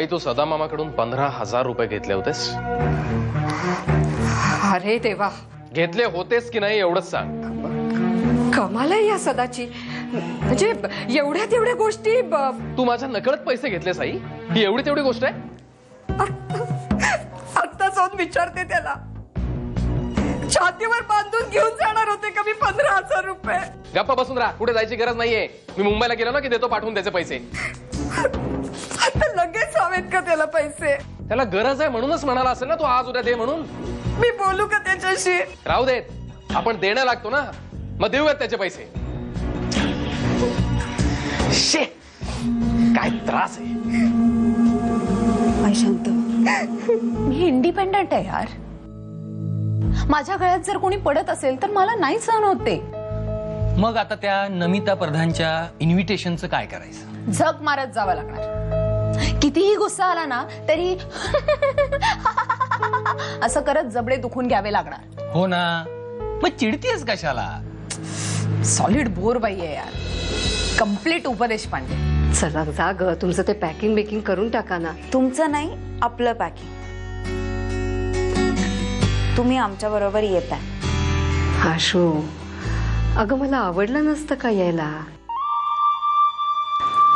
आई तू सदा मामाकडून 15,000 रुपये घेतले होतेस? अरे देवा, घेतले होतेस की नाही एवढंच सांग. कमाल आहे या सदाची. म्हणजे एवढ्या तेवढ्या गोष्टी तू माझ्या नकळत पैसे घेतलेस आई? ही एवढी तेवढी गोष्ट आहे? आता जाऊन विचारते त्याला. छातीवर बांधून घेऊन जाणार होते का मी 15,000 रुपये? गप्पा बसून राहा, कुठे जायची गरज नाहीये. मी मुंबईला गेलो ना की देतो पाठवून त्याचे पैसे. आता लगेच हवेत का त्याला पैसे? त्याला गरज आहे म्हणूनच म्हणाला असेल ना तू आज उद्या दे म्हणून. मी बोलू का त्याच्याशी? राहू देत, आपण देणं लागतो ना, मग देऊयात त्याचे पैसे. शे, काय त्रास आहे. शांत, मी इंडिपेंडंट आहे यार. माझ्या गळ्यात जर कोणी पडत असेल तर मला नाही सहन होते. मग आता त्या नमिता प्रधानच्या इन्व्हिटेशनचं काय करायचं? झक मारत जावं लागणार. कितीही गुस्सा आला ना तरी असं करत जबडे दुखून घ्यावे लागणार. हो ना, मग चिडतीयस कशाला? सॉलिड बोर बाई आहे यार. कंप्लीट उपदेश पांडे. चला जा ग, तुमचं ते पॅकिंग बेकिंग करून टाका ना. तुमचं नाही, आपलं पॅकिंग. तुम्ही आमच्या बरोबर येत आहे. आशू, अगं मला आवडलं नसतं का यायला,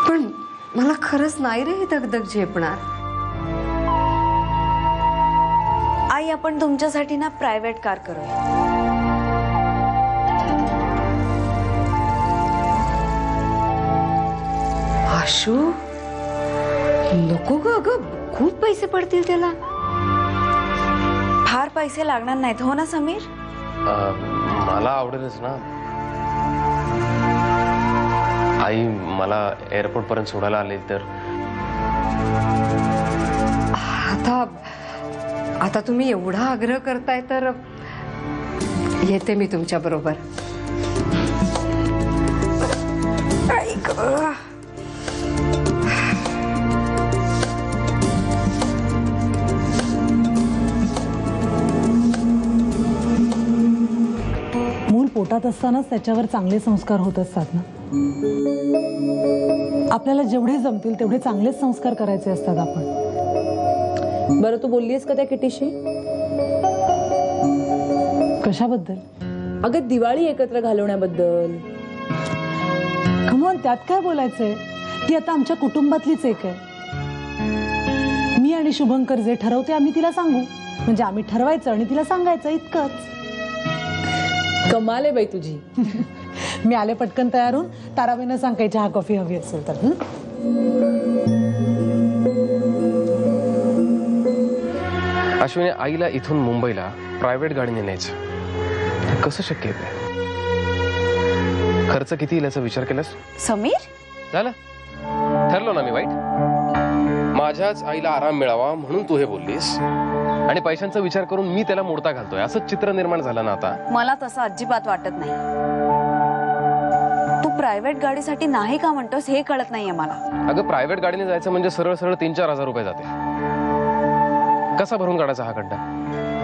पण मला खरंच नाही रे ही दगदग झेपणार. आई, आपण तुमच्यासाठी ना प्रायव्हेट कार करूया. आशू नको ग, अगं खूप पैसे पडतील त्याला. फार पैसे लागणार नाहीत हो ना समीर? मला आवडेलच ना आई. मला एअरपोर्ट पर्यंत सोडायला आले तर. आता तुम्ही एवढा आग्रह करताय तर येते मी तुमच्या बरोबर. मूल पोटात असतानाच त्याच्यावर चांगले संस्कार होत असतात ना. आपल्याला जेवढे जमतील तेवढे चांगलेच संस्कार करायचे असतात आपण. बरं, तू बोललीस का त्या किटीशी? कशाबद्दल? अगं, दिवाळी एकत्र घालवण्याबद्दल. कमॉन, त्यात काय बोलायचंय? ती आता आमच्या कुटुंबातलीच एक आहे. मी आणि शुभंकर जे ठरवते आम्ही तिला सांगू. म्हणजे आम्ही ठरवायचं आणि तिला सांगायचं, इतकंच. कमाल आहे बाई तुझी. मी आले पटकन तयार होऊन. ताराबाईंना सांग काही चहा कॉफी हवी असेल तर. अश्विनी, आईला इथून मुंबईला प्रायव्हेट गाडीने न्यायचं कसं शक्य आहे? खर्च किती येईल याचा विचार केलास? समीर, झालं, ठरलो ना मी वाईट. माझ्याच आईला आराम मिळावा म्हणून तू हे बोललीस आणि पैशांचा विचार करून मी त्याला मोडता घालतोय असं चित्र निर्माण झालं ना आता. मला तसं अजिबात वाटत नाही. तू प्रायव्हेट गाडीसाठी नाही का म्हणतोस हे कळत नाहीये मला. अगं, प्रायव्हेट गाडीने जायचं म्हणजे सरळ सरळ 3-4 हजार रुपये जाते. कसा भरून काढायचा हा खड्डा?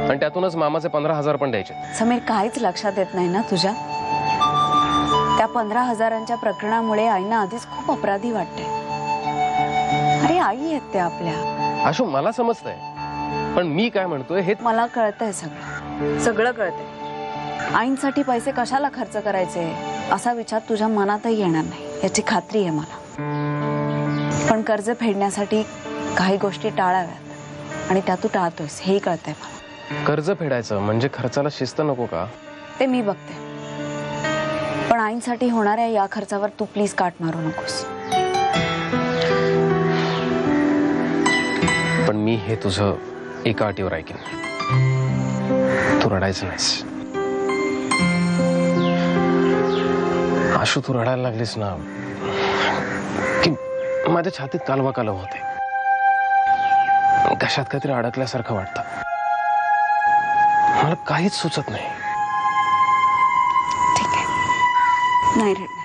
आणि त्यातूनच मामाचे 15,000 पण द्यायचे. समीर, काहीच लक्षात येत नाही ना तुझ्या? त्या 15,000च्या प्रकरणामुळे आईना आधीच खूप अपराधी वाटते. अरे, आई आहेत ते आपल्या. आशू, मला समजतंय, पण मी काय म्हणतोय हे मला कळतंय. सगळं कळतंय. आईंसाठी पैसे कशाला खर्च करायचे असा विचार तुझ्या मनातही येणार नाही याची खात्री आहे मला. पण कर्ज फेडण्यासाठी काही गोष्टी टाळाव्यात आणि त्या तू टाळतोयस हेही कळतंय मला. कर्ज फेडायचं म्हणजे खर्चाला शिस्त नको का? ते मी बघते, पण आईंसाठी होणाऱ्या या खर्चावर तू प्लीज काट मारू नकोस. पण मी हे तुझं एका अटीवर ऐकेन. तू रडायचं नाहीस. आशू, तू रडायला लागलीस ना की माझ्या छातीत कालवा कालव होते. कशात काहीतरी अडकल्यासारखं वाटतं. मला काहीच सुचत नाही. ठीक आहे, नाही रडणार.